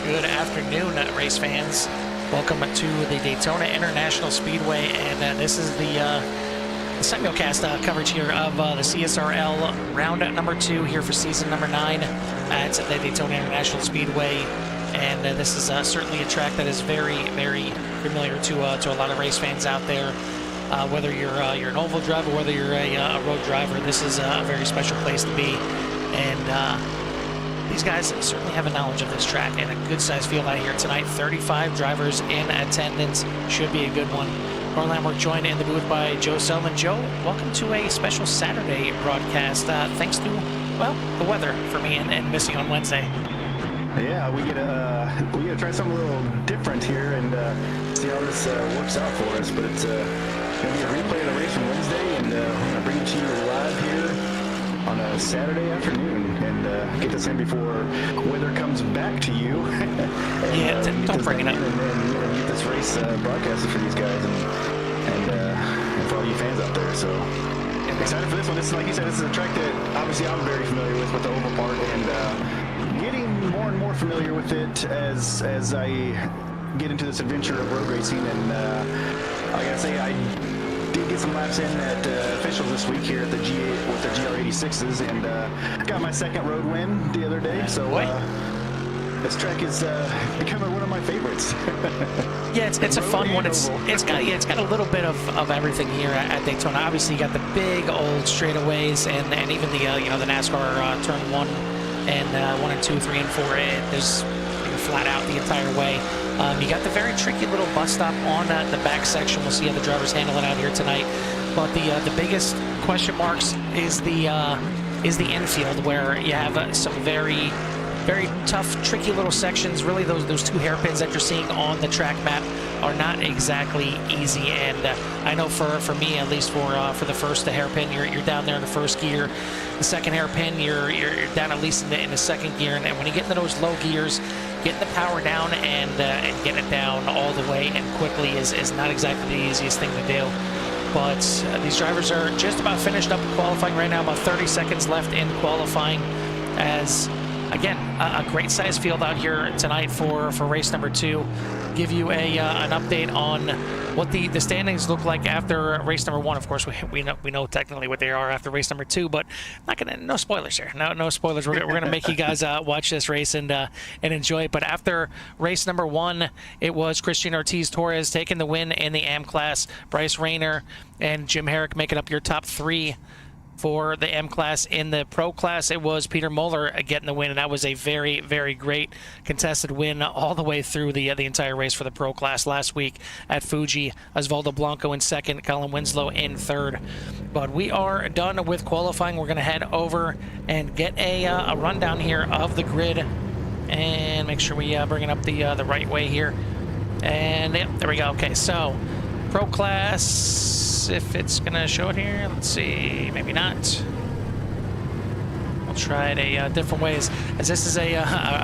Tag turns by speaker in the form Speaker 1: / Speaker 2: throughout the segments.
Speaker 1: Good afternoon, race fans. Welcome to the Daytona International Speedway, and this is the simulcast coverage here of the CSRL round number 2 here for season number 9 at the Daytona International Speedway. And this is certainly a track that is very, very familiar to a lot of race fans out there. Whether you're an oval driver, whether you're a road driver, this is a very special place to be. And these guys certainly have a knowledge of this track and a good sized field out here tonight. 35 drivers in attendance. Should be a good one. Carl, we're joined in the booth by Joe Selman. Joe, welcome to a special Saturday broadcast. Thanks to, well, the weather for me and missing on Wednesday.
Speaker 2: Yeah, we get to try something a little different here and see how this works out for us. But it's going to be a replay of the race from Wednesday, and we're going to bring it to you live here on a Saturday afternoon, and get this in before weather comes back to you. And,
Speaker 1: yeah, don't bring it up.
Speaker 2: And get this race broadcasted for these guys and for all you fans out there. So excited for this one. This is, like you said, this is a track that obviously I'm very familiar with the oval part, and getting more and more familiar with it as I get into this adventure of road racing. And I gotta say, I did get some laps in at officials this week here at the G8 with the GR86s, and got my second road win the other day. So this track is becoming one of my favorites.
Speaker 1: Yeah, it's a fun one. It's got a little bit of everything here at Daytona. Obviously, you got the big old straightaways and even the the NASCAR turn 1 and 1 and 2, 3 and 4. There's flat out the entire way. You got the very tricky little bus stop on the back section. We'll see how the drivers handle it out here tonight. But the biggest question marks is the infield, where you have some very tough, tricky little sections. Really, those two hairpins that you're seeing on the track map are not exactly easy. And I know for me, at least for the first hairpin, you're down there in the first gear. The second hairpin, you're down at least in the second gear. And when you get into those low gears, getting the power down and getting it down all the way and quickly is not exactly the easiest thing to do. But these drivers are just about finished up qualifying right now. About 30 seconds left in qualifying, as again, a great size field out here tonight for race number 2. Give you an update on what the standings look like after race number 1. Of course, we know technically what they are after race number 2, but no spoilers here. No spoilers. We're gonna make you guys watch this race and enjoy it. But after race number 1, it was Christian Ortiz Torres taking the win in the AM class. Bryce Rayner and Jim Herrick making up your top 3. For the M class. In the Pro class, it was Peter Moeller getting the win, and that was a very, very great contested win all the way through the entire race for the Pro class last week at Fuji. Osvaldo Blanco in second, Colin Winslow in third. But we are done with qualifying. We're going to head over and get a rundown here of the grid and make sure we bring it up the right way here. And yep, there we go. Okay, so Pro class, if it's gonna show it here, let's see, maybe not. We'll try it different ways, as this is a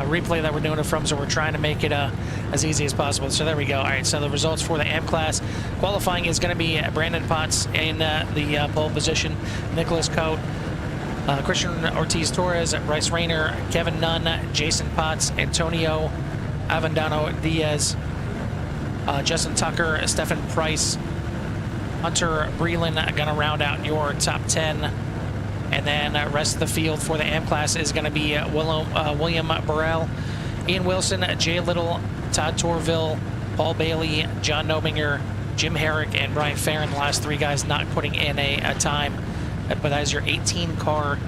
Speaker 1: replay that we're doing it from, so we're trying to make it as easy as possible. So there we go. All right, so the results for the AM class qualifying is going to be Brandon Potts in the pole position, Nicholas Cote, Christian Ortiz Torres, Bryce Rayner, Kevin Nunn, Jason Potts, Antonio Avendano Diaz, Justin Tucker, Stephen Price, Hunter Breland going to round out your top 10. And then rest of the field for the AM class is going to be William Burrell, Ian Wilson, Jay Little, Todd Torville, Paul Bailey, John Nobinger, Jim Herrick, and Brian Farron. The last 3 guys not putting in a time. But that is your 18-car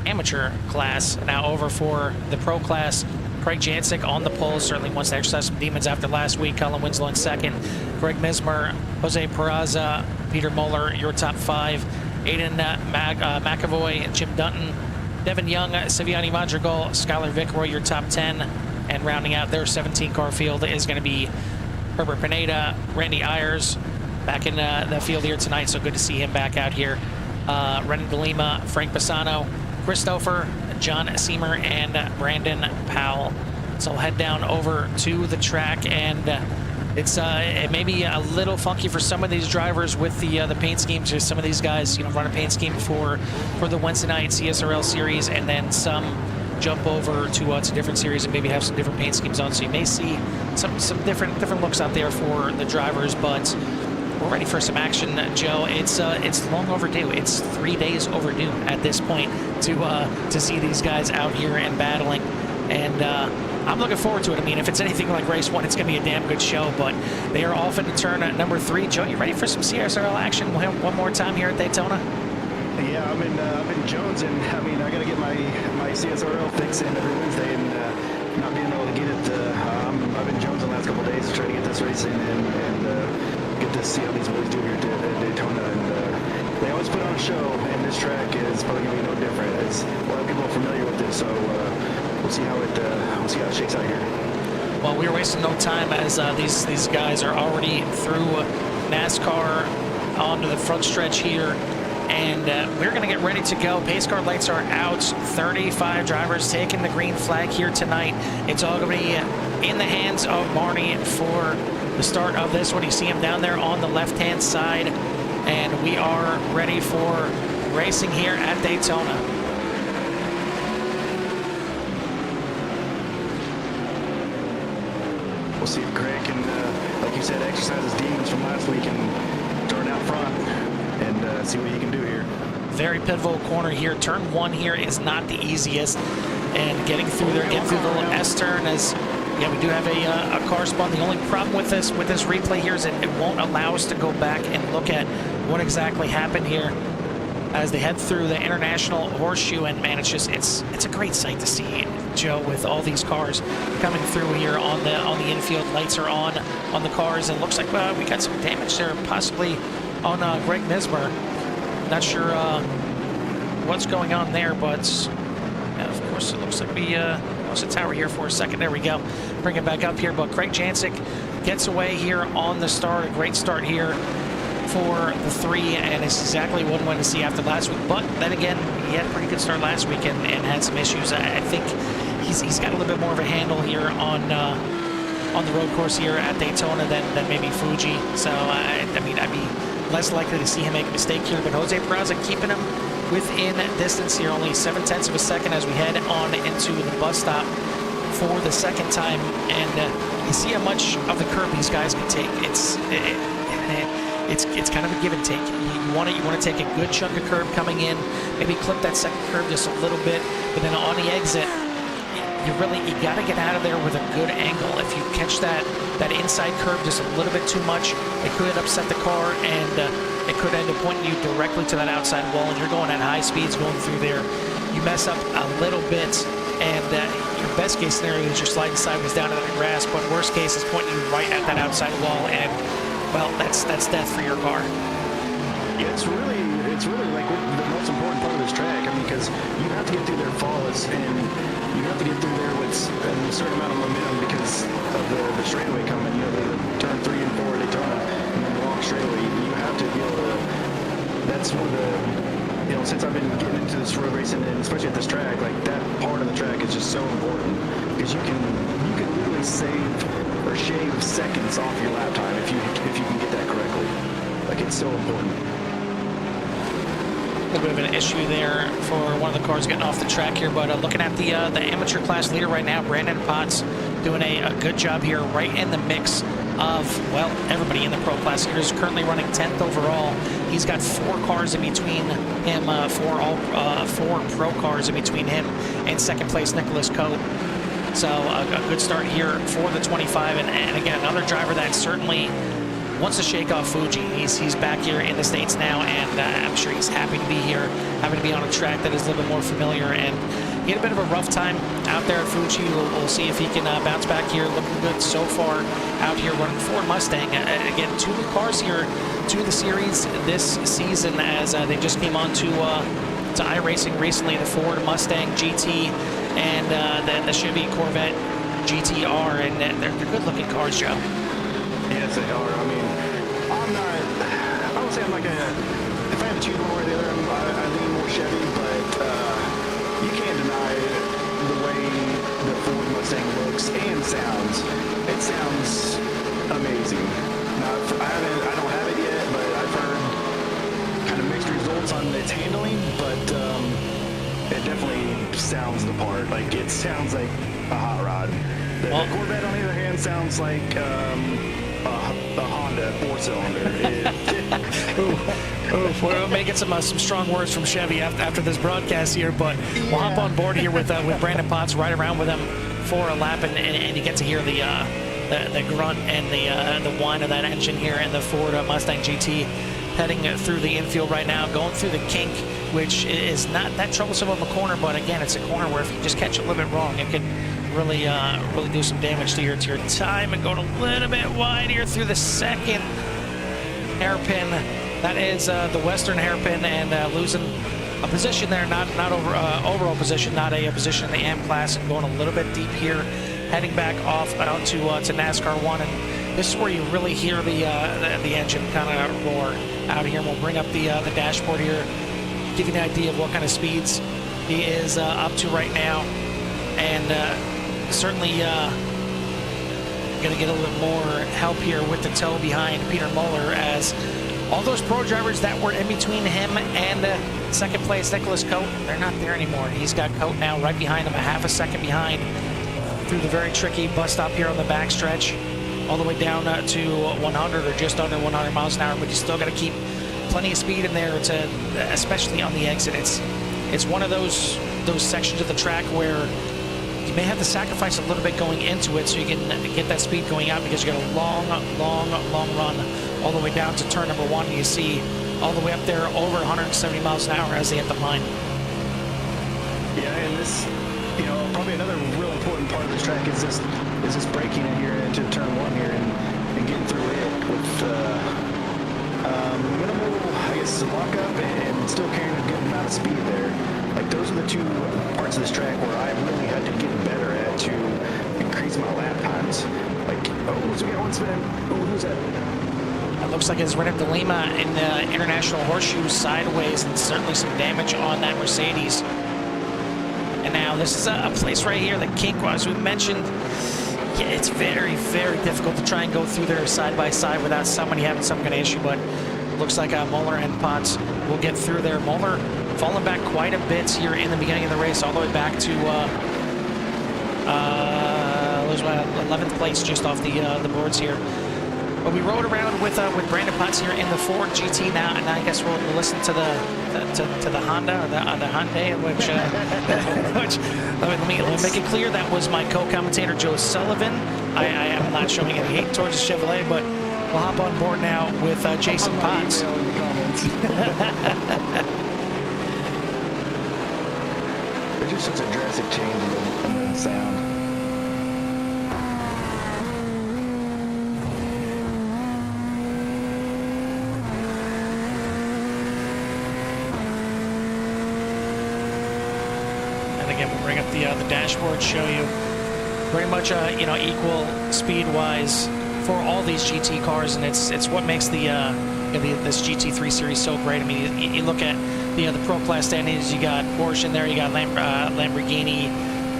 Speaker 1: amateur class. Now over for the Pro class. Craig Jancic on the pole, certainly wants to exercise some demons after last week. Colin Winslow in second. Greg Mismer, Jose Peraza, Peter Moeller, your top 5. Aiden McAvoy, Jim Dutton, Devin Young, Siviani Madrigal, Skyler Vickroy, your top 10. And rounding out their 17-car field is going to be Herbert Pineda, Randy Ayers, back in the field here tonight, so good to see him back out here. Renan De Lima, Frank Bassano, Christopher, John Seamer, and Brandon Powell. So we'll head down over to the track, and it may be a little funky for some of these drivers with the paint schemes. There's some of these guys, run a paint scheme for the Wednesday night CSRL series, and then some jump over to different series and maybe have some different paint schemes on. So you may see some different looks out there for the drivers, but we're ready for some action, Joe. It's long overdue. It's 3 days overdue at this point to see these guys out here and battling. And I'm looking forward to it. I mean, if it's anything like race 1, it's going to be a damn good show, but they are off into turn number 3. Joe, you ready for some CSRL action one more time here at Daytona?
Speaker 2: Yeah, I'm in Jones, and I mean, I got to get my CSRL fix in every Wednesday, and not being able to get it. I've been Jones the last couple of days to try to get this race in and get to see how these boys do here at Daytona. And they always put on a show, and this track is probably going to be no different. As a lot of people are familiar with it, so we'll see how it shakes out here.
Speaker 1: Well, we're wasting no time as these guys are already through NASCAR onto the front stretch here. And we're going to get ready to go. Pace car lights are out. 35 drivers taking the green flag here tonight. It's all going to be in the hands of Marty for the start of this one. You see him down there on the left-hand side. And we are ready for racing here at Daytona.
Speaker 2: We'll see if Greg can, like you said, exercise his demons from last week and turn out front and see what he can do here.
Speaker 1: Very pivotal corner here. Turn 1 here is not the easiest, and getting through there, getting through the little S turn as we do have a car spun. The only problem with this replay here is it won't allow us to go back and look at what exactly happened here as they head through the International Horseshoe. And man, it's a great sight to see, Joe, with all these cars coming through here on the infield. Lights are on the cars, and looks like we got some damage there, possibly on Greg Mismer. Not sure what's going on there, but of course it looks like we lost the tower here for a second. There we go. Bring it back up here, but Craig Jancic gets away here on the start. A great start here for the 3, and it's exactly what we wanted to see after last week. But then again, he had a pretty good start last week and had some issues. I think he's got a little bit more of a handle here on the road course here at Daytona than maybe Fuji. So I mean, I'd be less likely to see him make a mistake here. But Jose Peraza keeping him within distance here, only 0.7 of a second as we head on into the bus stop for the second time. And you see how much of the curb these guys can take. It's kind of a give and take. You want to take a good chunk of curb coming in, maybe clip that second curb just a little bit, but then on the exit, you got to get out of there with a good angle. If you catch that inside curve just a little bit too much, it could upset the car, and it could end up pointing you directly to that outside wall, and you're going at high speeds going through there. You mess up a little bit, and your best case scenario is you're sliding sideways down to the grass, but worst case is pointing you right at that outside wall, and well, that's death for your car.
Speaker 2: Yeah, it's really like the most important part of this track. I mean, because you have to get through there flawless, and you have to get through there with a certain amount of momentum because of the straightaway coming. You know, the turn 3 and 4 at Daytona, and then the long straightaway. You have to be able to. That's one of the, since I've been getting into this road racing, and especially at this track, like that part of the track is just so important because you can literally save or shave seconds off your lap time if you can get that correctly. Like, it's so important.
Speaker 1: A little bit of an issue there for one of the cars getting off the track here, but looking at the amateur class leader right now, Brandon Potts doing a good job here, right in the mix of, well, everybody in the pro class here. Is currently running 10th overall. He's got 4 cars in between him, 4 pro cars in between him and second place Nicholas Coe. So a good start here for the 25, and again, another driver that certainly wants to shake off Fuji. He's back here in the States now, and I'm sure he's happy to be here, happy to be on a track that is a little bit more familiar. And he had a bit of a rough time out there at Fuji. We'll see if he can bounce back here. Looking good so far out here running Ford Mustang. Again, 2 new cars here to the series this season, as they just came on to iRacing recently, the Ford Mustang GT and the Chevy Corvette GT R, and they're good-looking cars, Joe.
Speaker 2: Yes, they are. I mean, I would say I'm like if I have to choose one or the other, I lean more Chevy, but you can't deny the way the Ford Mustang looks and sounds. It sounds amazing. Now, I don't have it yet, but I've heard kind of mixed results on its handling, but it definitely sounds the part. Like, it sounds like a hot rod. The Corvette, on the other hand, sounds like a Honda 4-cylinder.
Speaker 1: We're making some strong words from Chevy after this broadcast here, but we'll hop on board here with Brandon Potts, ride around with him for a lap, and you get to hear the grunt and the whine of that engine here in the Ford Mustang GT, heading through the infield right now, going through the kink, which is not that troublesome of a corner, but again, it's a corner where if you just catch it a little bit wrong, it can really do some damage to your time. And going a little bit wide here through the second hairpin. That is the western hairpin, and losing a position there, not overall position, not a position in the AM class, and going a little bit deep here, heading back off out to NASCAR 1. And this is where you really hear the engine kind of roar out here. We'll bring up the dashboard here, give you an idea of what kind of speeds he is up to right now, and certainly going to get a little more help here with the tow behind Peter Moeller, as all those pro drivers that were in between him and second place Nicholas Cote, they're not there anymore. He's got Cote now right behind him, a half a second behind, through the very tricky bus stop here on the backstretch, all the way down to 100 or just under 100 miles an hour. But you still got to keep plenty of speed in there, especially on the exit. It's one of those sections of the track where you may have to sacrifice a little bit going into it so you can get that speed going out, because you got a long run all the way down to turn number 1. And you see all the way up there over 170 miles an hour as they hit the line.
Speaker 2: Yeah, and this, probably another real important part of this track is this braking in here into turn 1 here and getting through it with minimal, I guess, lockup and still carrying a good amount of speed there. Like, those are the two parts of this track where I really had to get better at to increase my lap times. Like, so we got one spin. Who's that?
Speaker 1: It looks like it's right up to Lima in the International Horseshoe sideways, and certainly some damage on that Mercedes. And now this is a place right here, the kink, as we mentioned. Yeah, it's very, very difficult to try and go through there side by side without somebody having some kind of issue, but looks like Moeller and Potts will get through there. Moeller falling back quite a bit here in the beginning of the race, all the way back to 11th place, just off the boards here. But we rode around with Brandon Potts here in the Ford GT now, and I guess we'll listen to the Honda, or the Hyundai, which let me make it clear, that was my co-commentator Joe Sullivan. I am not showing any hate towards the Chevrolet, but we'll hop on board now with Jason Potts.
Speaker 2: There's just such a drastic change in the sound.
Speaker 1: And again, we'll bring up the dashboard, show you pretty much equal speed-wise for all these GT cars, and it's what makes this GT3 series so great. I mean, you look at the Pro Class standings. You got Porsche in there, you got Lamborghini,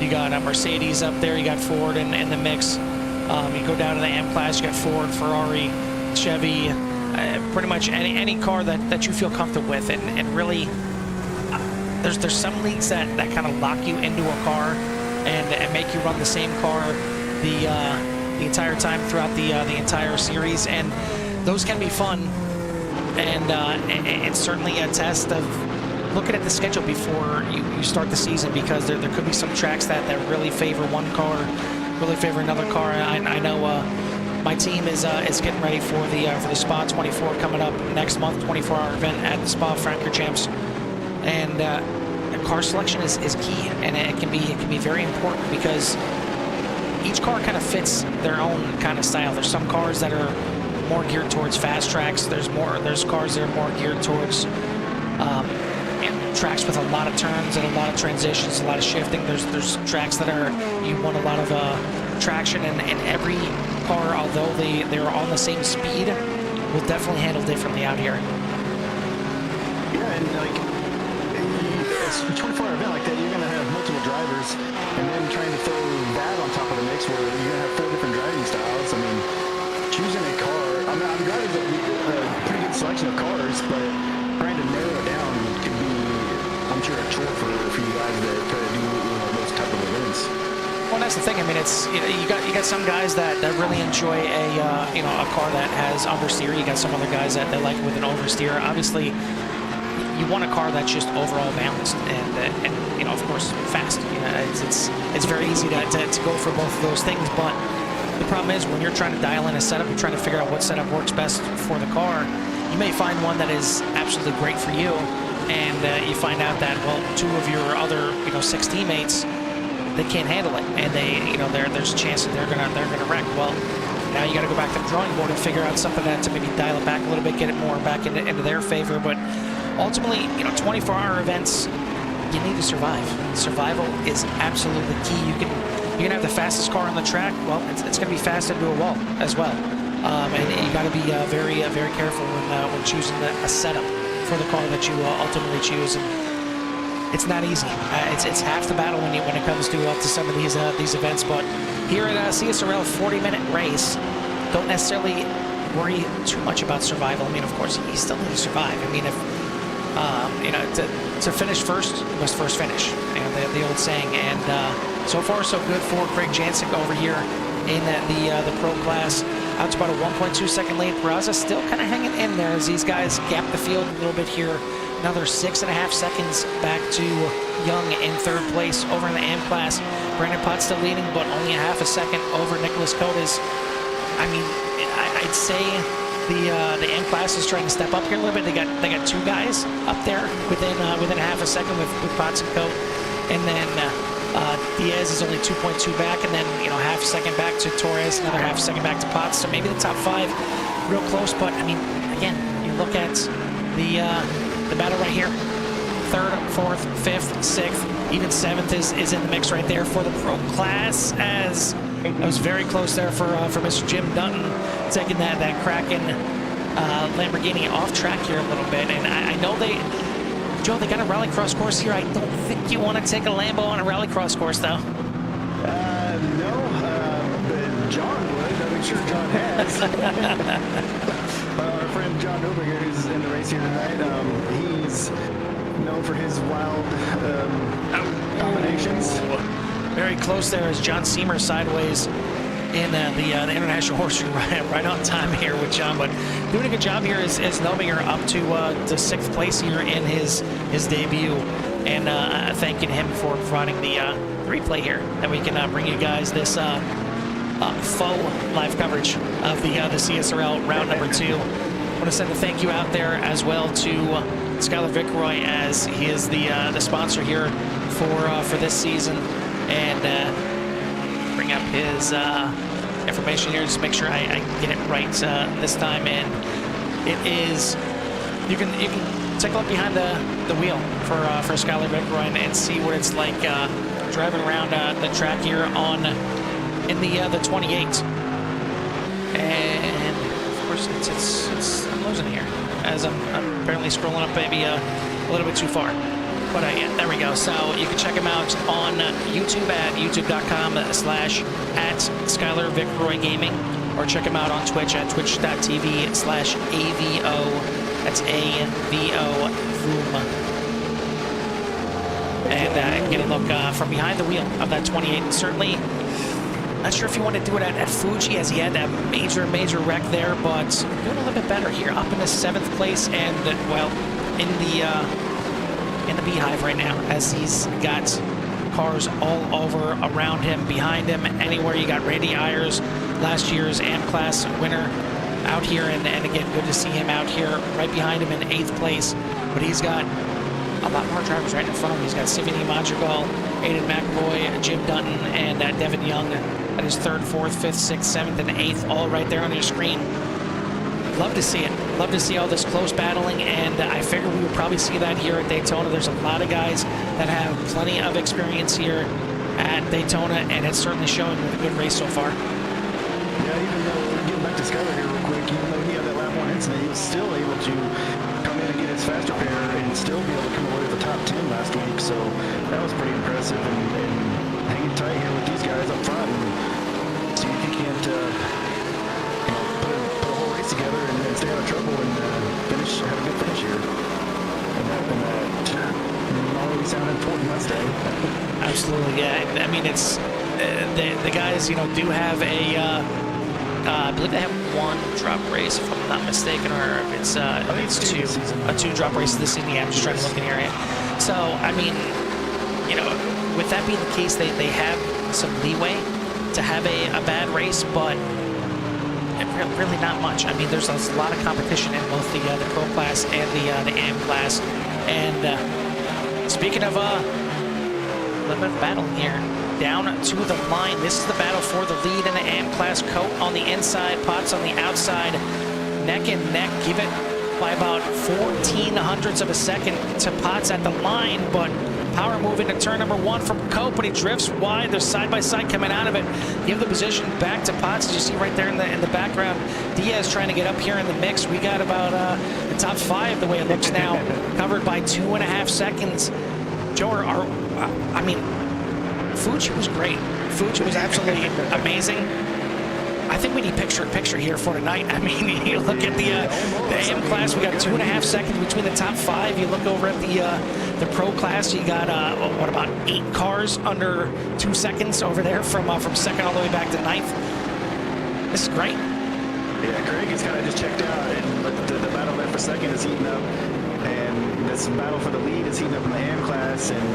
Speaker 1: you got Mercedes up there, you got Ford in the mix. You go down to the M Class, you got Ford, Ferrari, Chevy, pretty much any car that you feel comfortable with. And really, there's some leagues that kind of lock you into a car and make you run the same car the entire time throughout the entire series, and those can be fun. And it's certainly a test of looking at the schedule before you start the season, because there could be some tracks that really favor one car, really favor another car. I know my team is getting ready for the Spa 24 coming up next month, 24-hour event at the Spa Francorchamps, and car selection is key, and it can be very important, because each car kind of fits their own kind of style. There's some cars that are more geared towards fast tracks. There's cars that are more geared towards tracks with a lot of turns and a lot of transitions, a lot of shifting. There's tracks that you want a lot of traction, and every car, although they're on the same speed, will definitely handle differently out here.
Speaker 2: Yeah, and it's a 24-hour event like that, you're gonna have multiple drivers, and then trying to throw that on top of the mix where you're gonna have 4 different driving styles. I mean, choosing a car, I'm driving a pretty good selection of cars, but trying to narrow it down could be, I'm sure a chore for you guys that try to do those type of events.
Speaker 1: Well, that's the thing. I mean, it's you got some guys that really enjoy a car that has understeer. You got some other guys that like it with an oversteer. Obviously, you want a car that's just overall balanced and of course fast. It's very easy to go for both of those things. But the problem is when you're trying to dial in a setup, you're trying to figure out what setup works best for the car. You may find one that is absolutely great for you, and you find out that, well, two of your other 6 teammates, they can't handle it, and there's a chance that they're gonna wreck. Well, now you got to go back to the drawing board and figure out something to maybe dial it back a little bit, get it more back into their favor. But ultimately, 24-hour events, you need to survive. Survival is absolutely key. You can have the fastest car on the track. Well, it's going to be fast into a wall as well, and you got to be very careful when choosing a setup for the car that you ultimately choose. And it's not easy. It's half the battle when it comes to some of these events. But here at CSRL 40-minute race, don't necessarily worry too much about survival. I mean, of course, you still need to survive. I mean, if to finish first, you must first finish. The old saying. And so far, so good for Craig Jancic over here in the pro class. Out to about a 1.2-second lead. Peraza still kind of hanging in there as these guys gap the field a little bit here. Another 6.5 seconds back to Young in third place over in the AM class. Brandon Potts still leading, but only a half a second over Nicholas Codas. I mean, I'd say the AM class is trying to step up here a little bit. They got 2 guys up there within half a second with Potts and Cote, and then Diaz is only 2.2 back, and then half a second back to Torres, another half a second back to Potts. So maybe the top 5 real close, but I mean, again, you look at the battle right here. 3rd, 4th, 5th, 6th, even 7th is in the mix right there for the pro class, as it was very close there for Mr. Jim Dutton, taking that Kraken Lamborghini off track here a little bit. And I know Joe, they got a rallycross course here. I don't think you want to take a Lambo on a rallycross course, though.
Speaker 2: No, John would. I'm sure John has. Our friend John Oberger, who's in the race here tonight, he's known for his wild combinations.
Speaker 1: Very close there as John Seamer sideways in the International Horseshoe right on time here with John, but doing a good job here is Nobinger up to 6th place here in his debut, and thanking him for providing the replay here that we can bring you guys this faux live coverage of the CSRL round number 2. I want to send a thank you out there as well to Skyler Vickroy, as he is the sponsor here for this season, and bring up his information here. Just make sure I get it right this time. And it is, you can take a look behind the wheel for Skyler Vickroy and see what it's like driving around the track here in the 28. And of course it's I'm losing here as I'm apparently scrolling up maybe a little bit too far. But yeah, there we go. So you can check him out on YouTube at youtube.com/@Skyler Vickroy Gaming, or check him out on Twitch at twitch.tv/AVO. That's AVOVOOM. And get a look from behind the wheel of that 28. And certainly, not sure if you want to do it at Fuji, as he had that major wreck there, but doing a little bit better here, up in the 7th place, and well, in the beehive right now, as he's got cars all over around him, behind him, anywhere. You got Randy Ayers, last year's AM class winner, out here, and again, good to see him out here right behind him in 8th place. But he's got a lot more drivers right in front of him. He's got Sivini Madrigal, Aiden McAvoy, Jim Dutton, and Devin Young. That is 3rd, 4th, 5th, 6th, 7th, and 8th, all right there on your screen. Love to see it. Love to see all this close battling, and I figured we would probably see that here at Daytona. There's a lot of guys that have plenty of experience here at Daytona, and it's certainly showing with a good race so far.
Speaker 2: Yeah, even though, getting back to Skyler here real quick, even though he had that lap 1 incident, he was still able to come in and get his faster pair and still be able to come away with the top 10 last week. So that was pretty impressive, and hanging tight here with these guys up front, and see if he can't put a whole race together and stay out of trouble and have a good finish here. And that
Speaker 1: absolutely. Yeah, I mean, it's the guys, you know, do have a. I believe they have one drop race, if I'm not mistaken, or if it's
Speaker 2: I think it's
Speaker 1: two drop races this season. Yeah, I'm just trying to look in here. Right? So, I mean, you know, with that being the case, they have some leeway to have a bad race, but really not much. I mean, there's a lot of competition in both the Pro class and the AM class. And speaking of a little bit of battle here, down to the line. This is the battle for the lead in the AM class. Coat on the inside, Potts on the outside, neck and neck. Give it by about 0.14 of a second to Potts at the line, but power move into turn number 1 from Cope, but he drifts wide. They're side by side coming out of it. Give the position back to Potts. As you see right there in the background, Diaz trying to get up here in the mix. We got about the top 5 the way it looks now, covered by 2.5 seconds. Joe, I mean, Fuji was great. Fuji was absolutely amazing. I think we need picture-in-picture here for tonight. I mean, you look at the AM class, we got 2.5 seconds between the top 5. You look over at the Pro class, you got, what, about 8 cars under 2 seconds over there from second all the way back to 9th. This is great.
Speaker 2: Yeah, Craig is kind of just checked out, and the battle there for second is heating up, and this battle for the lead is heating up in the AM class, and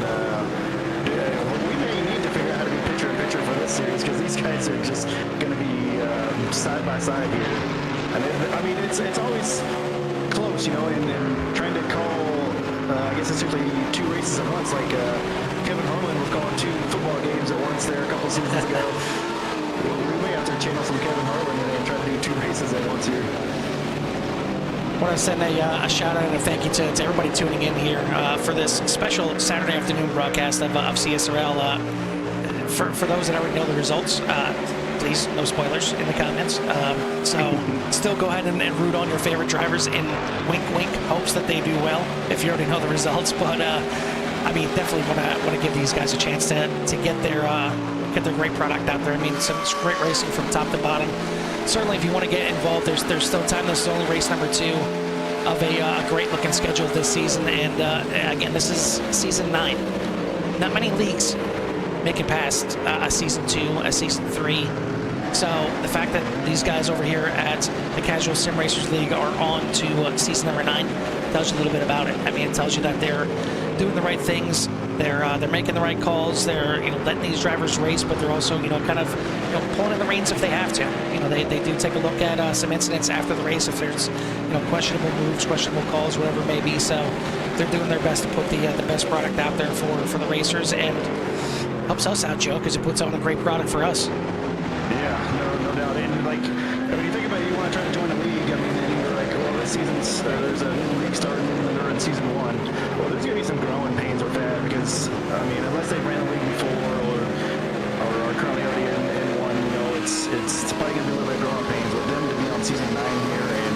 Speaker 2: we may need to figure out how to be picture-in-picture for this series, because these guys are just going to be side by side here. And I mean, it's always close, you know, and trying to call, I guess it's usually 2 races at once, like Kevin Harlan was calling 2 football games at once there a couple seasons ago. We may have to channel some Kevin Harlan and try to do 2 races at once here.
Speaker 1: I want to send a shout out and a thank you to everybody tuning in here for this special Saturday afternoon broadcast of CSRL. For those that already know the results, please, no spoilers in the comments. So still go ahead and root on your favorite drivers in wink, wink, hopes that they do well if you already know the results. But I mean, definitely want to give these guys a chance to get their great product out there. I mean, some great racing from top to bottom. Certainly, if you want to get involved, there's still time. This is only race number 2 of a great looking schedule this season. And again, this is season 9. Not many leagues make it past a season 2, a season 3. So the fact that these guys over here at the Casual Sim Racers League are on to season number 9 tells you a little bit about it. I mean, it tells you that they're doing the right things. They're making the right calls. They're, you know, letting these drivers race, but they're also, you know, kind of, you know, pulling in the reins if they have to. You know, they do take a look at some incidents after the race if there's, you know, questionable moves, questionable calls, whatever it may be. So they're doing their best to put the best product out there for the racers, and helps us out, Joe, because it puts on a great product for us.
Speaker 2: Yeah, no doubt. And like, when you think about it, you want to try to join a league. I mean, then you're like, well, this season's there's a new league starting in season 1. Well, there's gonna be some growing pains with that because I mean, unless they ran a league before or are currently already in one, you know, it's probably gonna be a little bit of growing pains with them to be on season 9 here and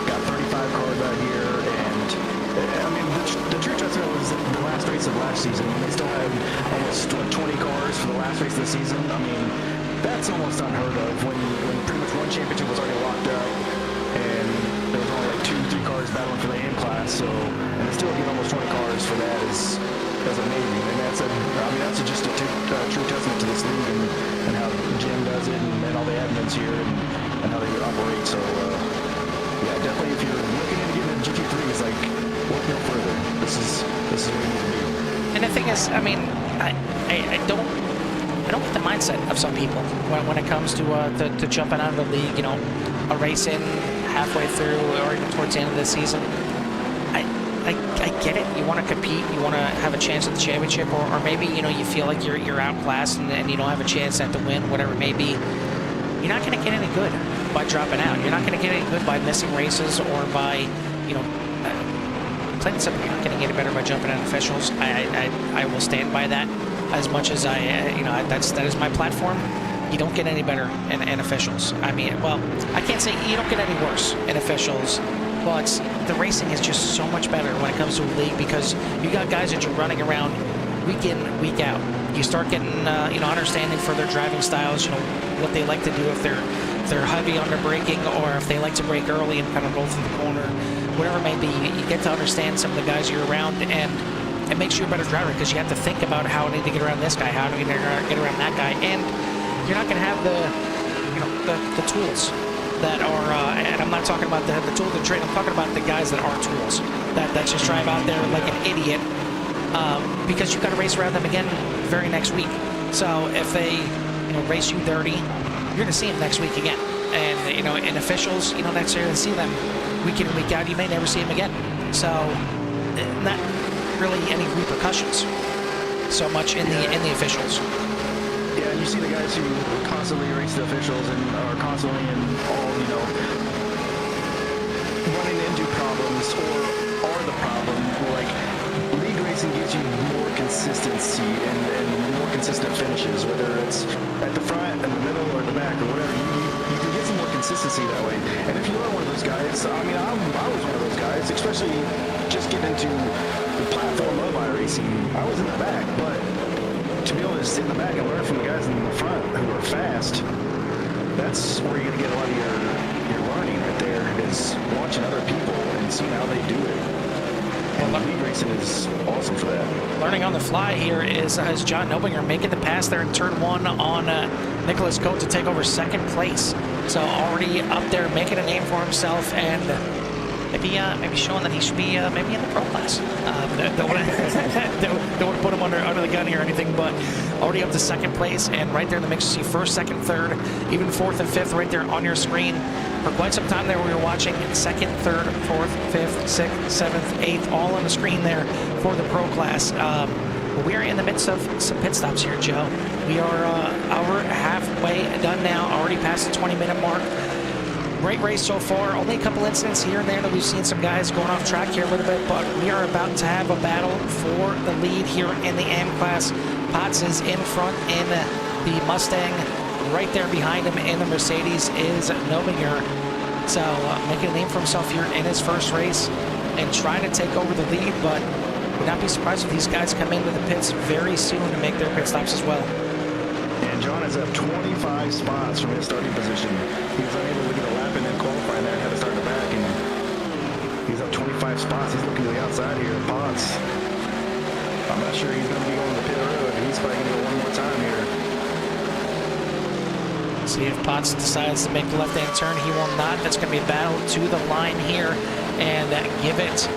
Speaker 2: got 35 cars out here. And I mean, the true testament was the last race of last season. They still had almost 20 cars for the last race of the season. I mean, that's almost unheard of when pretty much one championship was already locked up and there was only like 2-3 cars battling for the AM class. So, and to still get almost 20 cars for that is amazing. And that's just a true testament to this league and how Jim does it and all the admins here and how they operate. So, yeah, definitely if you're looking into getting a GT3, it's like, look no further. This is where you need to be.
Speaker 1: And the thing is, I mean, I don't get the mindset of some people when it comes to jumping out of the league, you know, a race in halfway through or even towards the end of the season. I get it. You want to compete. You want to have a chance at the championship, or maybe, you know, you feel like you're outclassed and you don't have a chance at the win, whatever it may be. You're not going to get any good by dropping out. You're not going to get any good by missing races or by, you know, plain and simple, you're not going to get it better by jumping at officials. I will stand by that as much as you know, that is my platform. You don't get any better in officials. I mean, well, I can't say you don't get any worse in officials, but the racing is just so much better when it comes to a league because you got guys that you're running around week in, week out. You start getting, you know, understanding for their driving styles, you know, what they like to do if they're heavy on their braking or if they like to brake early and kind of roll through the corner, whatever it may be. You get to understand some of the guys you're around, and it makes you a better driver because you have to think about how I need to get around this guy, how do I get around that guy, and you're not going to have the tools that are, and I'm not talking about the tools of trade, I'm talking about the guys that are tools, that just drive out there like an idiot, because you've got to race around them again very next week. So if they, race you dirty, you're going to see them next week again. And, in officials, you don't necessarily see them week in and week out. You may never see them again. So not really any repercussions so much in the officials.
Speaker 2: Yeah, and you see the guys who constantly race the officials and are constantly in all, running into problems or are the problem. Like, league racing gives you more consistency and more consistent finishes, whether it's at the front, in the middle, or the back, or whatever. You can get some more consistency that way. And if you are one of those guys, I mean, I was one of those guys, especially just getting into the platform of iRacing. I was in the back, but to be able to sit in the back and learn from the guys in the front who are fast, that's where you're going to get a lot of your learning right there, is watching other people and seeing how they do it. And league racing is awesome for that.
Speaker 1: Learning on the fly here is John Nobinger making the pass there in turn 1 on Nicholas Cote to take over 2nd place. So already up there making a name for himself, and maybe showing that he should be maybe in the pro class. Don't want to put him under the gun here or anything, but already up to 2nd place, and right there in the mix you see 1st, 2nd, 3rd, even 4th and 5th right there on your screen. For quite some time there we were watching 2nd, 3rd, 4th, 5th, 6th, 7th, 8th, all on the screen there for the pro class. We are in the midst of some pit stops here, Joe. We are over halfway done now, already past the 20-minute mark. Great race so far. Only a couple incidents here and there that we've seen some guys going off track here a little bit, but we are about to have a battle for the lead here in the AM class. Potts is in front in the Mustang. Right there behind him in the Mercedes is Nobinger. So making a name for himself here in his first race and trying to take over the lead, but would not be surprised if these guys come into the pits very soon to make their pit stops as well.
Speaker 2: And John is up 25 spots from his starting position. He was unable to get a lap in and qualifying there, had to start in the back, and he's up 25 spots. He's looking to the outside here. Potts, I'm not sure he's going to be going to the pit road. He's probably going to go one more time here.
Speaker 1: See if Potts decides to make the left-hand turn. He will not. That's going to be a battle to the line here, and give it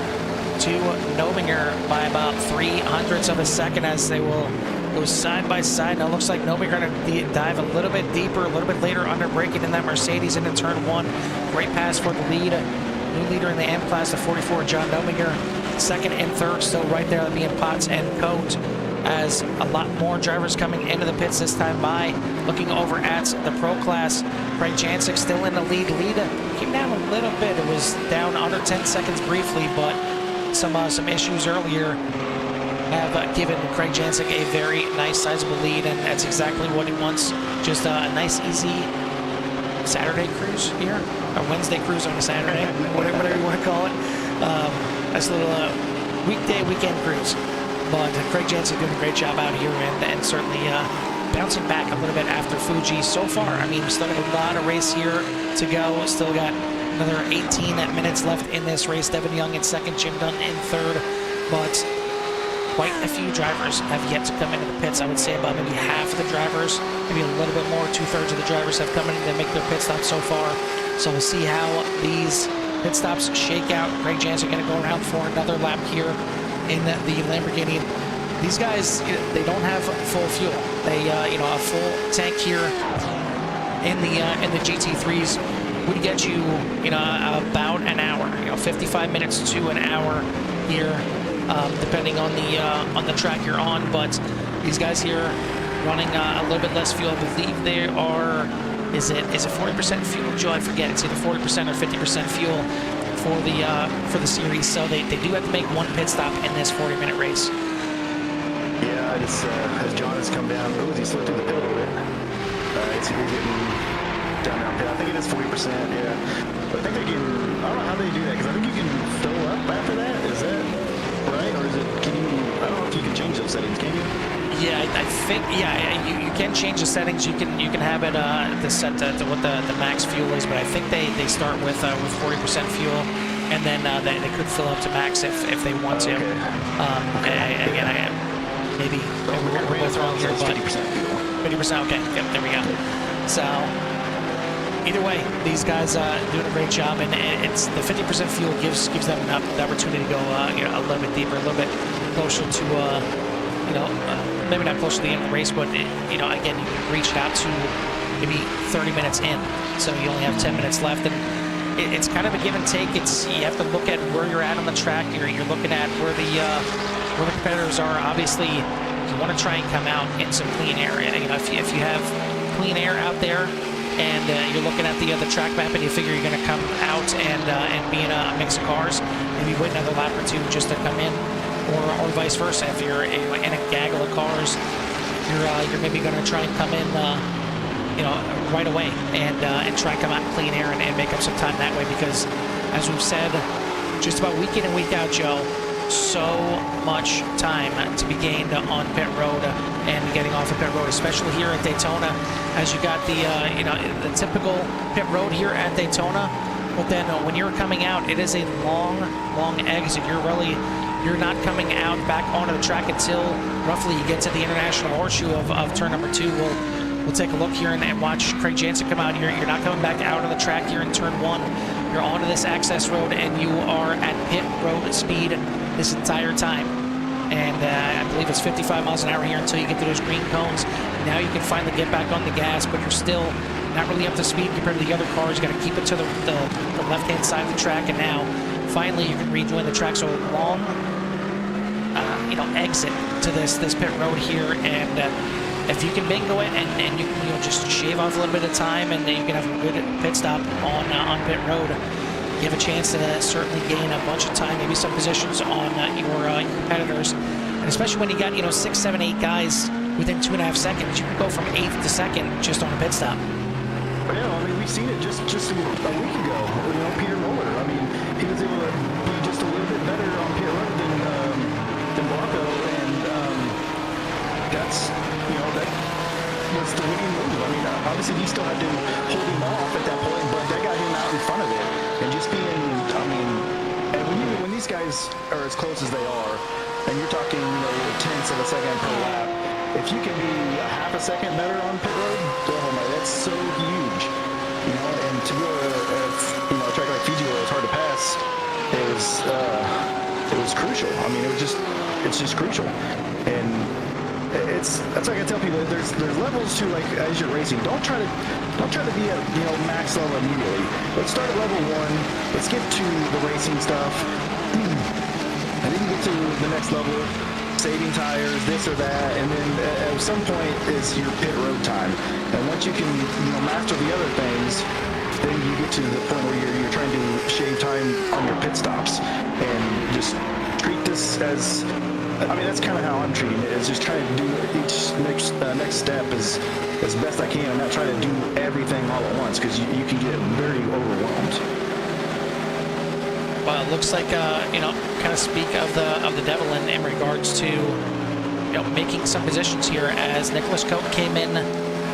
Speaker 1: to Nobinger by about 0.03 of a second as they will go side by side. Now it looks like Nobinger going to dive a little bit deeper, a little bit later, under braking in that Mercedes into turn 1. Great pass for the lead. New leader in the M class, the 44, John Nobinger. 2nd and 3rd still right there, being Potts and Cote, as a lot more drivers coming into the pits this time by. Looking over at the pro class, Craig Jancic still in the lead. Lead came down a little bit. It was down under 10 seconds briefly, but some issues earlier have given Craig Jancic a very nice, sizable lead, and that's exactly what he wants. Just a nice, easy Saturday cruise here, or Wednesday cruise on a Saturday, whatever you want to call it. Nice little weekend cruise. But Craig Jancic doing a great job out here, and certainly bouncing back a little bit after Fuji so far. I mean, we still got a lot of race here to go. Still got another 18 minutes left in this race. Devin Young in 2nd, Jim Dunn in 3rd. But quite a few drivers have yet to come into the pits. I would say about maybe half of the drivers, maybe a little bit more, 2/3 of the drivers have come in and make their pit stops so far. So we'll see how these pit stops shake out. Craig Jancic going to go around for another lap here in the Lamborghini. These guys, they don't have full fuel. They, a full tank here in the GT3s would get you, about an hour, 55 minutes to an hour here, depending on the track you're on. But these guys here running a little bit less fuel. I believe they are. Is it 40% fuel, Joe? I forget. It's either 40% or 50% fuel for the series. So they do have to make one pit stop in this 40-minute race.
Speaker 2: Yeah, it's as John has come down. Oh, he slipped through the pit a little bit. He's getting down pit. I think it is 40%. Yeah, but I think they can. I don't know how they do that, because I think you can fill up after that. Is that right, or is it? Can you? I don't know if you can change those settings. Can you?
Speaker 1: Yeah, I think you can change the settings. You can have it set to what the max fuel is, but I think they start with 40% fuel, and then they could fill up to max if they want to. Again, maybe we're both wrong here, but 50%. Okay, yep, there we go. So either way, these guys doing a great job, and it's the 50% fuel gives them the opportunity to go a little bit deeper, a little bit closer to maybe not close to the end of the race, but again, you can reach it out to maybe 30 minutes in, so you only have 10 minutes left, and it's kind of a give and take. You have to look at where you're at on the track. You're looking at where the competitors are. Obviously, you want to try and come out in some clean air. If you have clean air out there, and you're looking at the track map, and you figure you're going to come out and be in a mix of cars, maybe wait another lap or two just to come in, or vice versa. If you're in a gaggle of cars, you're maybe going to try and come in right away and try and come out in clean air and make up some time that way, because as we've said just about week in and week out, Joe, so much time to be gained on pit road and getting off of pit road, especially here at Daytona, as you got the typical pit road here at Daytona. But then when you're coming out, it is a long exit. You're not coming out back onto the track until roughly you get to the International Horseshoe of turn number 2. We'll take a look here and watch Craig Jansen come out here. You're not coming back out of the track here in turn 1. You're onto this access road, and you are at pit road speed this entire time. And I believe it's 55 miles an hour here until you get to those green cones. Now you can finally get back on the gas, but you're still not really up to speed compared to the other cars. You got to keep it to the left-hand side of the track, and now finally you can rejoin the track. So a long, exit to this pit road here, and if you can bingo it and you can just shave off a little bit of time, and you can have a good pit stop on pit road, you have a chance to certainly gain a bunch of time, maybe some positions on your competitors, and especially when you got 6, 7, 8 guys within 2.5 seconds. You can go from 8th to 2nd just on a pit stop.
Speaker 2: Yeah, we've seen it just a week ago. Peter Muller. He was able to be just a little bit better on pit road than Blanco, and that's that was the winning move. Obviously he still had to hold him off at that point, but that got him out in front of it, and just being, and when these guys are as close as they are, and you're talking tenths of a second per lap, if you can be a half a second better on pit road, that's so huge. And to go to a track like Fiji where it's hard to pass, it was crucial. It's just crucial. And that's like I tell people, there's levels to, like, as you're racing, don't try to be at max level immediately. Let's start at level 1. Let's get to the racing stuff, and then you get to the next level, saving tires, this or that, and then at some point is your pit road time. And once you can master the other things, then you get to the point where you're trying to shave time on your pit stops, and just treat this as, that's kind of how I'm treating it, is just trying to do each next step as best I can. I'm not trying to do everything all at once, because you can get very overwhelmed.
Speaker 1: Well, it looks like kind of speak of the devil in regards to making some positions here, as Nicholas Cote came in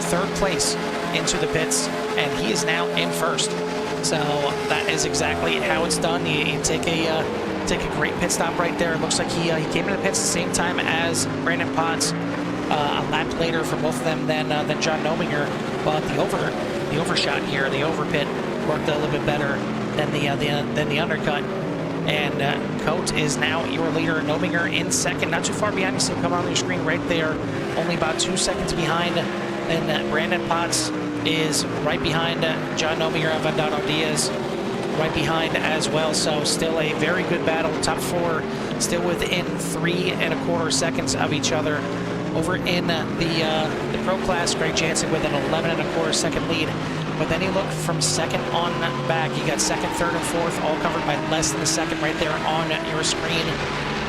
Speaker 1: 3rd place into the pits, and he is now in 1st. So that is exactly how it's done. You take a great pit stop right there. It looks like he came into the pits at the same time as Brandon Potts, a lap later for both of them than John Nominger. But the overshot here, the overpit, worked a little bit better than the undercut. And Cote is now your leader. Nominger in 2nd, not too far behind. You see him coming on your screen right there, only about 2 seconds behind. Then Brandon Potts is right behind John Nominger and Vandano Diaz, right behind as well. So still a very good battle. Top 4 still within 3.25 seconds of each other. Over in the pro class, Craig Jansen with an 11.25 second lead. But then you look from 2nd on back. You got 2nd, 3rd, and 4th, all covered by less than a second right there on your screen.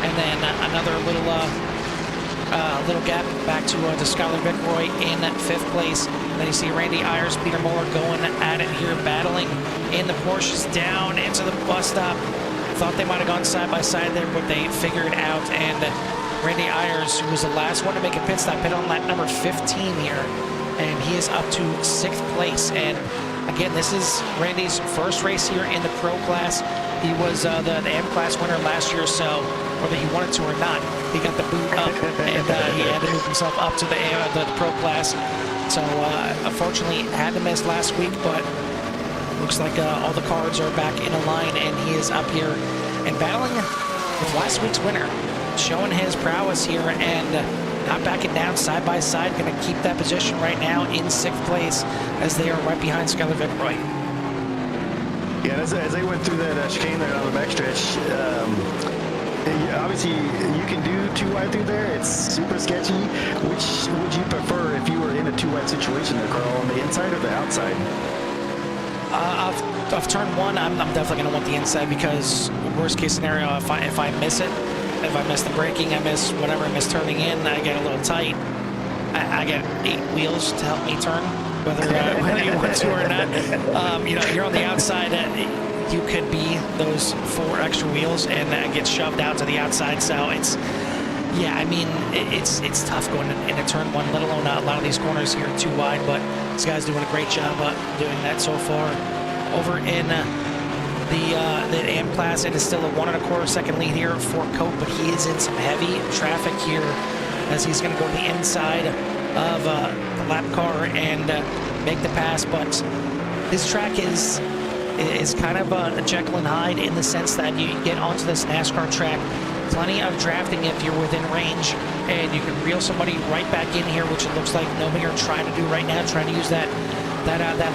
Speaker 1: And then another little gap back to Skyler Vickroy in 5th place. Then you see Randy Ayers, Peter Muller going at it here, battling in the Porsches down into the bus stop. Thought they might have gone side by side there, but they figured it out. And Randy Ayers, who was the last one to make a pit stop, hit on lap number 15 here, and he is up to 6th place. And again, this is Randy's first race here in the pro class. He was the M Class winner last year, so whether he wanted to or not, he got the boot up, and he had to move himself up to the Pro Class. So unfortunately, had to miss last week, but looks like all the cards are back in a line, and he is up here and battling with last week's winner, showing his prowess here and not backing down, side by side. Going to keep that position right now in 6th place as they are right behind Skyler Vickroy.
Speaker 2: Yeah, as they went through that chicane there on the backstretch, obviously you can do too wide through there. It's super sketchy. Which would you prefer if you were in a too wide situation there, Carl, on the inside or the outside?
Speaker 1: Off turn 1, I'm definitely going to want the inside, because worst case scenario, if I miss it, if I miss the braking, I miss whatever, I miss turning in, I get a little tight. I get 8 wheels to help me turn, whether you want to or not. You know, you're on the outside, you could be those 4 extra wheels and get shoved out to the outside. So it's, yeah, I mean, it's tough going into turn 1, let alone a lot of these corners here are too wide. But this guy's doing a great job doing that so far. Over in the AM class, it is still a 1 1/4 second lead here for Cope, but he is in some heavy traffic here as he's going to go to the inside of the lap car and make the pass. But this track is kind of a Jekyll and Hyde in the sense that you get onto this NASCAR track, plenty of drafting if you're within range, and you can reel somebody right back in here, which it looks like nobody are trying to do right now, trying to use that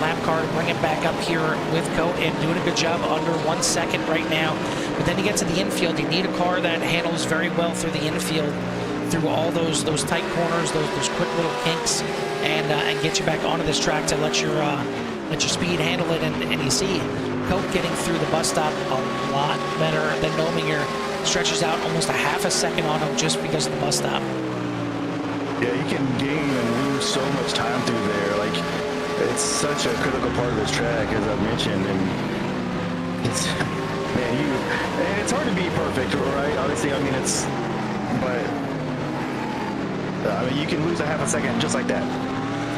Speaker 1: lap car to bring it back up here with Coat, and doing a good job under 1 second right now. But then you get to the infield, you need a car that handles very well through the infield, through all those tight corners, those quick little kinks, and get you back onto this track to let your speed handle it. And you see Coat getting through the bus stop a lot better than Nominger. Stretches out almost a half a second on him just because of the bus stop.
Speaker 2: Yeah, you can gain and lose so much time through there. Like, it's such a critical part of this track, as I've mentioned, and it's, man, and it's hard to be perfect, right? Obviously, I mean, I mean, you can lose a half a second just like that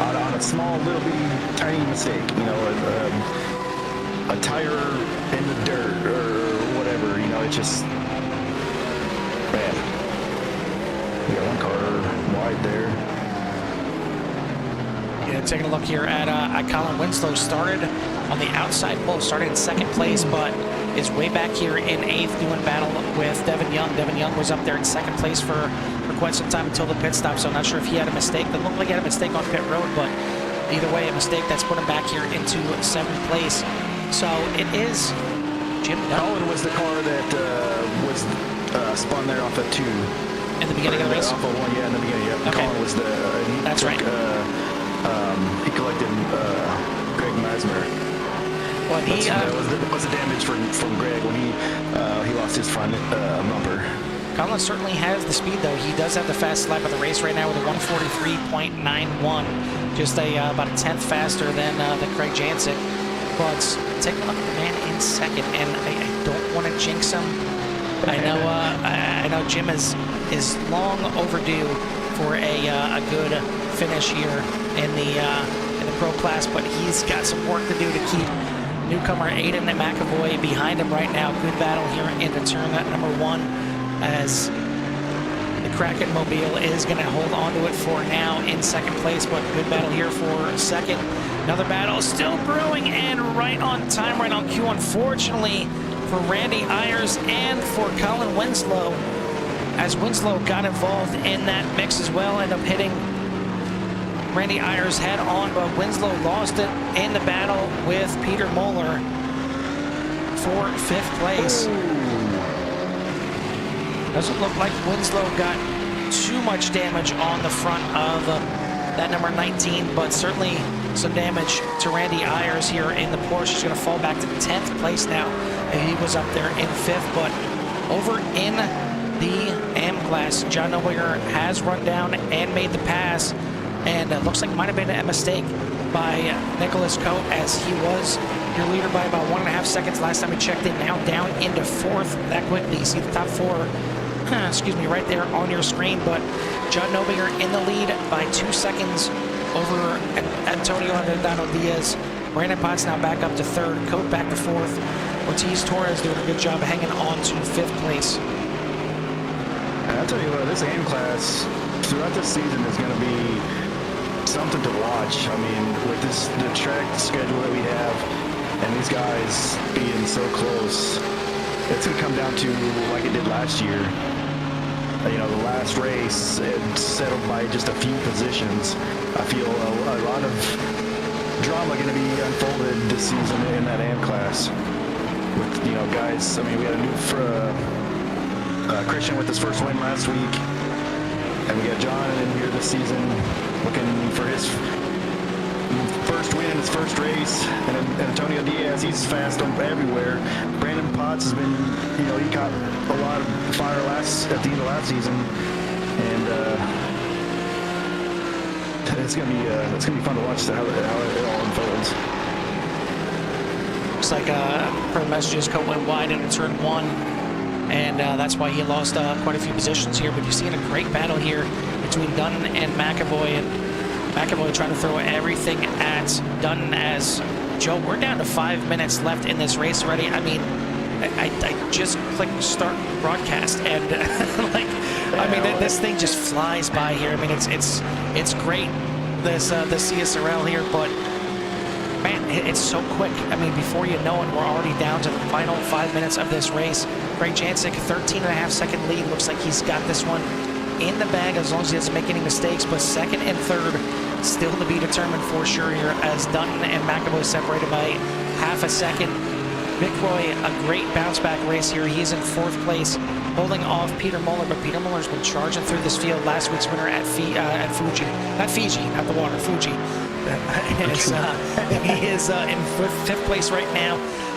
Speaker 2: on a small, little bitty, tiny mistake. You know, a tire in the dirt or whatever. You know, it's just bad. We got 1 car wide there.
Speaker 1: Yeah, taking a look here at Colin Winslow. Started on the outside pole, started in 2nd place, but is way back here in 8th, doing battle with Devin Young. Devin Young was up there in 2nd place for quite some time until the pit stop, so I'm not sure if he had a mistake. It looked like he had a mistake on pit road, but either way, a mistake that's put him back here into 7th place. So it is Jim Dunn.
Speaker 2: Colin was the car that was spun there off of 2.
Speaker 1: In the beginning of the race?
Speaker 2: Off of 1, yeah, in the beginning, yeah.
Speaker 1: Okay.
Speaker 2: Colin was the...
Speaker 1: That's right.
Speaker 2: He collected Greg Meisner.
Speaker 1: Well,
Speaker 2: that was the damage from Greg when he lost his front bumper.
Speaker 1: Colin certainly has the speed, though. He does have the fastest lap of the race right now with a 1:43.91, just about a 10th faster than Craig Jansen. But take a look at the man in 2nd, and I don't want to jinx him. I know Jim is long overdue for a good finish here in the Pro Class, but he's got some work to do to keep newcomer Aiden McAvoy behind him right now. Good battle here into turn number 1, as the Kraken Mobile is going to hold on to it for now in 2nd place, but good battle here for 2nd. Another battle still brewing, and right on time, right on cue, unfortunately, for Randy Ayers and for Colin Winslow, as Winslow got involved in that mix as well, ended up hitting Randy Ayers head on, but Winslow lost it in the battle with Peter Moeller for 5th place. Doesn't look like Winslow got too much damage on the front of that number 19, but certainly some damage to Randy Ayers here in the Porsche. He's going to fall back to 10th place now. He was up there in 5th, but over in the AM class, John Nowinger has run down and made the pass, and it looks like it might have been a mistake by Nicholas Cote, as he was your leader by about 1.5 seconds last time we checked in. Now down into 4th that quickly. You see the top 4 excuse me, right there on your screen, but John Nowinger in the lead by 2 seconds over Antonio Aldano Diaz. Brandon Potts now back up to 3rd, Cote back to 4th, Ortiz Torres doing a good job hanging on to 5th place.
Speaker 2: And I'll tell you what, this AM class throughout this season is going to be something to watch. I mean, with the track schedule that we have and these guys being so close, it's going to come down to like it did last year. You know, the last race, it settled by just a few positions. I feel a lot of drama going to be unfolded this season in that AM class. With, you know, guys, I mean, we had a new Christian with his first win last week, and we got John in here this season looking for his first win in his first race, and Antonio Diaz, he's fast everywhere. Brandon Potts has been, you know, he caught a lot of fire at the end of last season, and it's gonna be fun to watch how it all unfolds.
Speaker 1: Looks like per messages, Coat went wide into turn 1, and that's why he lost quite a few positions here. But you're seeing a great battle here between Dutton and McAvoy, and McAvoy trying to throw everything at Dutton. As Joe, we're down to 5 minutes left in this race already. I mean, I just clicked start broadcast, and this thing just flies by here. I mean, it's great, this CSRL here, but man, it's so quick. I mean, before you know it, we're already down to the final 5 minutes of this race. Greg Jancic, 13.5-second lead. Looks like he's got this one in the bag as long as he doesn't make any mistakes. But 2nd and 3rd still to be determined for sure here, as Dutton and McAvoy separated by half a second. Vickroy, a great bounce back race here. He's in 4th place, holding off Peter Muller, but Peter Muller's been charging through this field. Last week's winner at Fuji. Not Fiji, not the water, Fuji. He is in 5th place right now,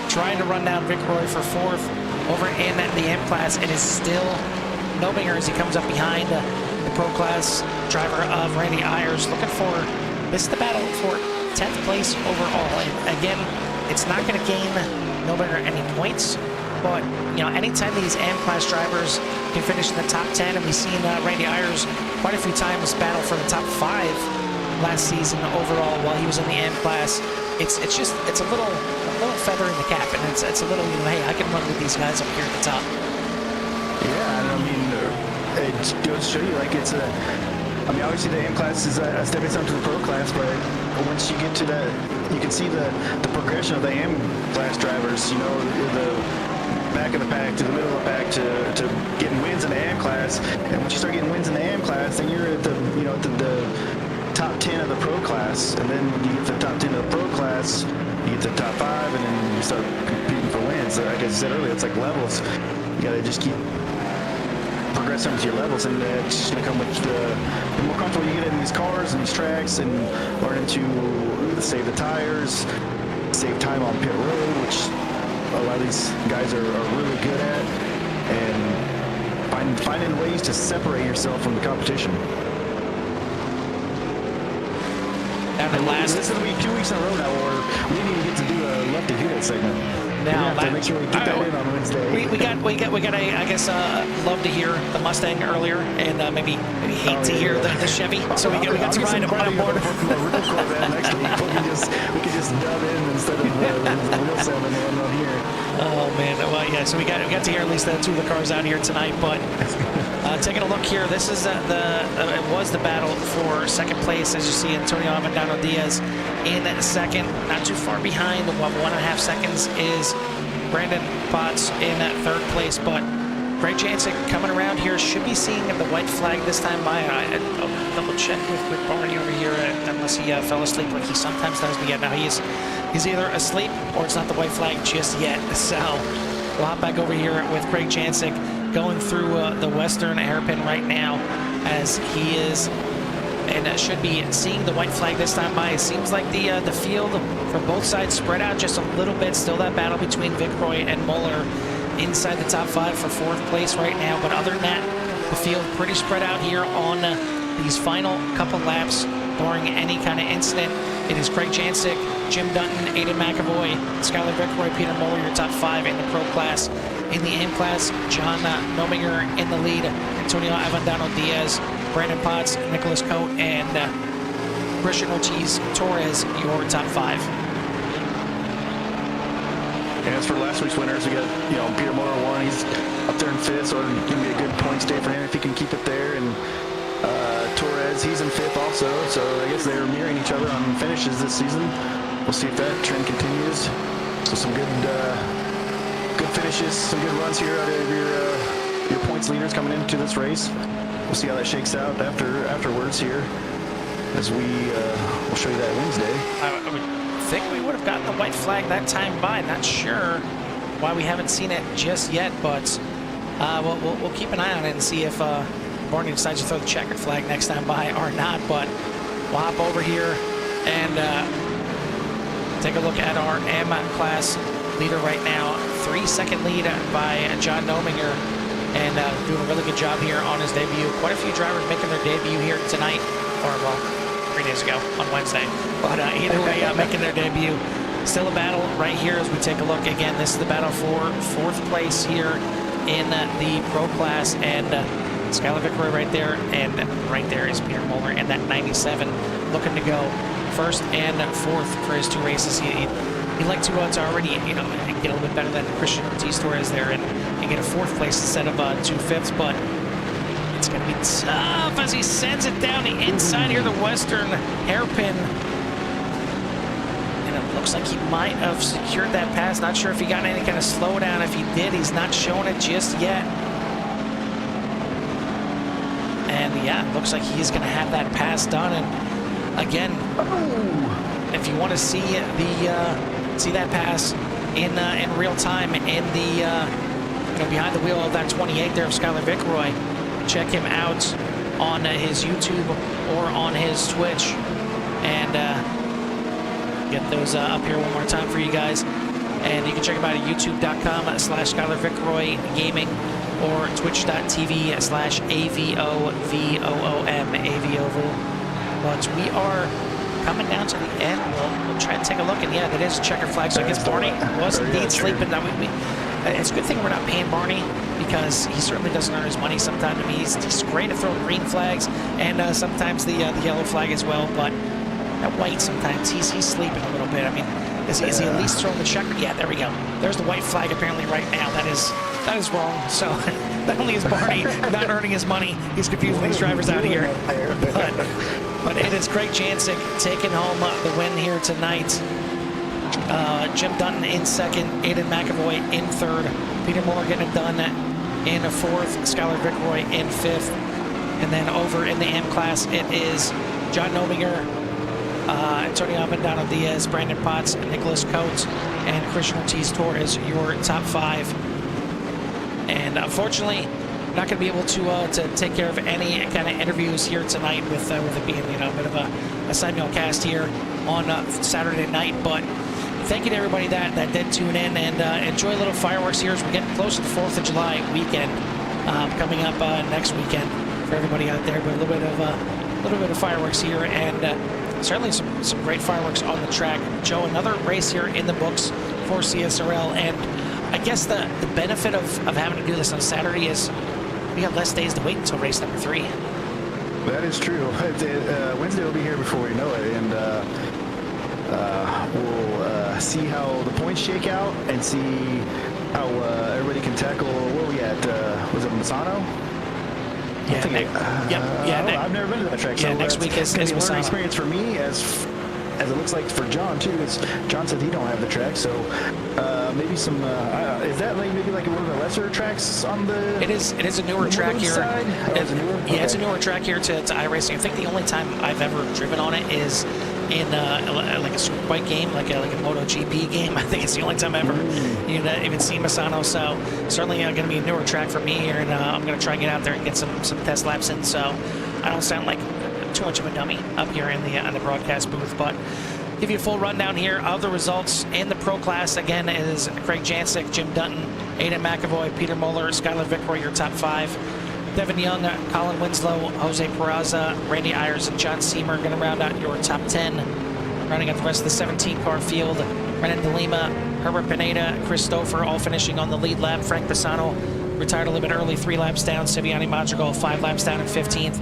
Speaker 1: trying to run down Vickroy for 4th over in the M class. It is still Nobinger as he comes up behind the Pro Class driver of Randy Ayers, looking for, this is the battle for 10th place overall. And again, it's not going to gain Nobinger any points, but you know, anytime these AM class drivers can finish in the top 10, and we've seen Randy Ayers quite a few times battle for the top 5 last season overall while he was in the AM class. It's a little feather in the cap, and it's a little, you know, hey, I can run with these guys up here at the top.
Speaker 2: Yeah, and I mean, it goes to show you, like, it's a, I mean, obviously the AM class is a stepping stone to the Pro class, but once you get to that, you can see the progression of the AM class drivers, you know, the back of the pack to the middle of the pack to getting wins in the AM class. And once you start getting wins in the AM class, then you're at the, you know, the top 10 of the Pro class, and then when you get to the top 10 of the Pro class, you get to the top 5, and then you start competing for wins. So like I said earlier, it's like levels. You gotta just keep progressing with your levels, and it's just gonna come with the more comfortable you get in these cars and these tracks, and learning to save the tires, save time on pit road, which a lot of these guys are really good at, and finding ways to separate yourself from the competition.
Speaker 1: And last,
Speaker 2: this is going to be 2 weeks in a row now where we didn't even get to do a Love to Hear It segment.
Speaker 1: now
Speaker 2: to make sure we get that in on Wednesday.
Speaker 1: we got I guess love to hear the Mustang earlier, and maybe hate to hear the Chevy. So we got to ride on board.
Speaker 2: Next week, we can just dub in instead of the real sound on here.
Speaker 1: Oh man, well yeah. So we got to hear at least 2 of the cars out here tonight. But taking a look here, this is it was the battle for 2nd place, as you see Antonio Avendano Diaz in 2nd, not too far behind. 1.5 seconds is Brandon Potts in 3rd place, but Greg Jancic coming around here should be seeing the white flag this time by. I'll double check with Barney over here, unless he fell asleep like he sometimes does. But yeah, now he's either asleep or it's not the white flag just yet. So we'll hop back over here with Greg Jancic going through the western hairpin right now, as he is and should be seeing the white flag this time by. It seems like the field from both sides spread out just a little bit. Still that battle between Vickroy and Muller inside the top 5 for 4th place right now. But other than that, the field pretty spread out here on these final couple laps, barring any kind of incident. It is Greg Jancic, Jim Dutton, Aiden McAvoy, Skyler Vickroy, Peter Muller, your top 5 in the Pro class. In the AM class, John Nominger in the lead, Antonio Avendano Diaz, Brandon Potts, Nicholas Cote, and Christian Ortiz Torres, your top 5.
Speaker 2: And as for last week's winners, we got, you know, Peter Moore won. He's up there in 5th, so it'll give me a good points day for him if he can keep it there. And Torres, he's in 5th also, so I guess they're mirroring each other on finishes this season. We'll see if that trend continues. So some good finishes, some good runs here out of your points leaders coming into this race. We'll see how that shakes out afterwards here, as we'll show you that Wednesday.
Speaker 1: I would think we would have gotten the white flag that time by. Not sure why we haven't seen it just yet, but we'll keep an eye on it and see if Barney decides to throw the checkered flag next time by or not. But we'll hop over here and take a look at our M class leader right now. 3-second lead by John Nominger, and doing a really good job here on his debut. Quite a few drivers making their debut here tonight, or well, 3 days ago on Wednesday. But either way, making their debut. Still a battle right here as we take a look. Again, this is the battle for 4th place here in the Pro class, and Skyler Vickroy right there, and right there is Peter Moeller in that 97, looking to go 1st and 4th for his 2 races. He'd like to already, you know, get a little bit better than Christian Ortiz-Torres there and get a 4th place instead of 2 5ths, but it's going to be tough as he sends it down the inside here, the western hairpin. And it looks like he might have secured that pass. Not sure if he got any kind of slowdown. If he did, he's not showing it just yet. And yeah, it looks like he's going to have that pass done. And again, if you want to see that pass in real time in the you know, behind the wheel of that 28 there of Skyler Vickroy, check him out on his YouTube or on his Twitch, and get those up here one more time for you guys. And you can check him out at youtube.com/Skyler Vickroy Gaming or twitch.tv/AVOVOOM. But we are coming down to the end. We'll try and take a look, and yeah, that is a checker flag. So I guess Barney was indeed sleeping. That it's a good thing we're not paying Barney, because he certainly doesn't earn his money sometimes. I mean, he's great at throwing green flags and sometimes the yellow flag as well. But that white, sometimes he's sleeping a little bit. I mean, is he at least throwing the checker? Yeah, there we go. There's the white flag apparently right now. That is wrong. So not only is Barney not earning his money, he's confusing these drivers out here. But it is Craig Jancic taking home the win here tonight. Jim Dutton in 2nd, Aiden McAvoy in 3rd, Peter Moore getting it done in 4th, Skyler Vickroy in 5th, and then over in the M class it is John Nominger, Antonio Abendano Diaz, Brandon Potts, Nicholas Coates, and Christian Ortiz-Torres, your top 5. And unfortunately, not going to be able to take care of any kind of interviews here tonight with it being, you know, a bit of a simulcast here on Saturday night. But thank you to everybody that did tune in, and enjoy a little fireworks here as we're getting close to the 4th of July weekend coming up next weekend for everybody out there. But a little bit of fireworks here, and certainly some great fireworks on the track. Joe, another race here in the books for CSRL, and I guess the benefit of having to do this on Saturday is we have less days to wait until race number 3.
Speaker 2: That is true. Wednesday will be here before we know it, and we'll see how the points shake out and see how everybody can tackle. Where are we at? Was it Misano?
Speaker 1: Yeah,
Speaker 2: I've never been to that track.
Speaker 1: Yeah,
Speaker 2: so
Speaker 1: next week is
Speaker 2: a learning
Speaker 1: Misano.
Speaker 2: experience for me, as it looks like for John too. John said he don't have the track, so maybe some. Is that maybe like one of the lesser tracks on the?
Speaker 1: It is a newer track here.
Speaker 2: Side?
Speaker 1: It's a newer track here to iRacing. I think the only time I've ever driven on it is in like a superbike game, like a MotoGP game. I think it's the only time I've ever even seen Misano. So certainly going to be a newer track for me here, and I'm going to try and get out there and get some test laps in. So I don't sound like too much of a dummy up here in the broadcast booth, but give you a full rundown here of the results in the Pro class. Again, it is Craig Jancic, Jim Dutton, Aiden McAvoy, Peter Moeller, Skyler Vickroy, your top 5. Devin Young, Colin Winslow, Jose Peraza, Randy Ayers, and John Seamer going to round out your top 10. Rounding out the rest of the 17-car field, Renan De Lima, Herbert Pineda, Chris Stouffer, all finishing on the lead lap. Frank Pisano retired a little bit early, 3 laps down. Siviani Madrigal, 5 laps down in 15th.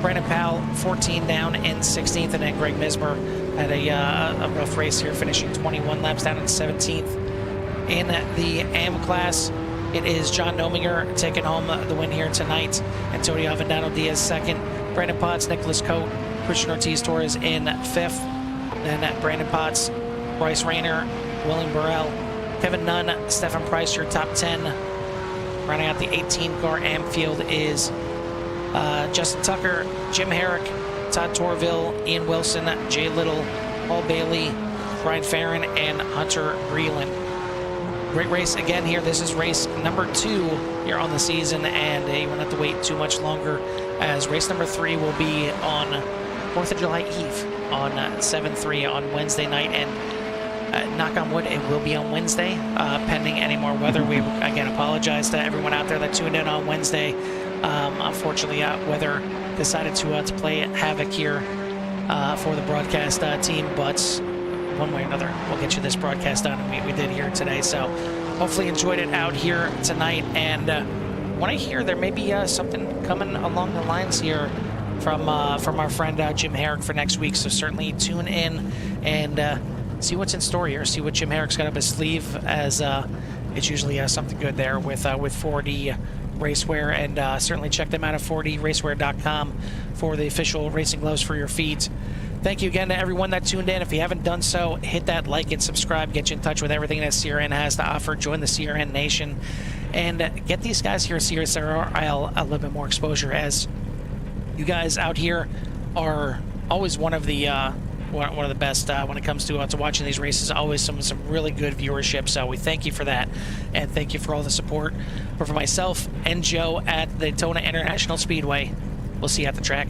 Speaker 1: Brandon Powell, 14 down in 16th, and then Greg Mismer had a rough race here, finishing 21 laps down in 17th. In the AM class, it is John Nominger taking home the win here tonight. Antonio Avendano Diaz second. Brandon Potts, Nicholas Cote, Christian Ortiz Torres in fifth. Then Brandon Potts, Bryce Rayner, William Burrell, Kevin Nunn, Stefan Price, your top 10. Rounding out the 18-car AM field is Justin Tucker, Jim Herrick, Todd Torville, Ian Wilson, Jay Little, Paul Bailey, Brian Farron, and Hunter Breland. Great race again here. This is race number 2 here on the season, and you won't have to wait too much longer, as race number 3 will be on 4th of July Eve on 7/3 on Wednesday night, and knock on wood, it will be on Wednesday, pending any more weather. We again apologize to everyone out there that tuned in on Wednesday. Unfortunately, weather decided to play havoc here for the broadcast team, but one way or another, we'll get you this broadcast done, and we did here today. So hopefully enjoyed it out here tonight, and when I hear there may be something coming along the lines here from our friend Jim Herrick for next week, so certainly tune in and see what's in store here, see what Jim Herrick's got up his sleeve, as it's usually something good there with 4D Racewear, and certainly check them out at 4dracewear.com for the official racing gloves for your feet. Thank you again to everyone that tuned in. If you haven't done so, hit that like and subscribe. Get you in touch with everything that CRN has to offer. Join the CRN Nation and get these guys here at CSRL a little bit more exposure, as you guys out here are always one of the best when it comes to watching these races. Always some really good viewership, so we thank you for that, and thank you for all the support. But for myself and Joe at Daytona International Speedway, we'll see you at the track.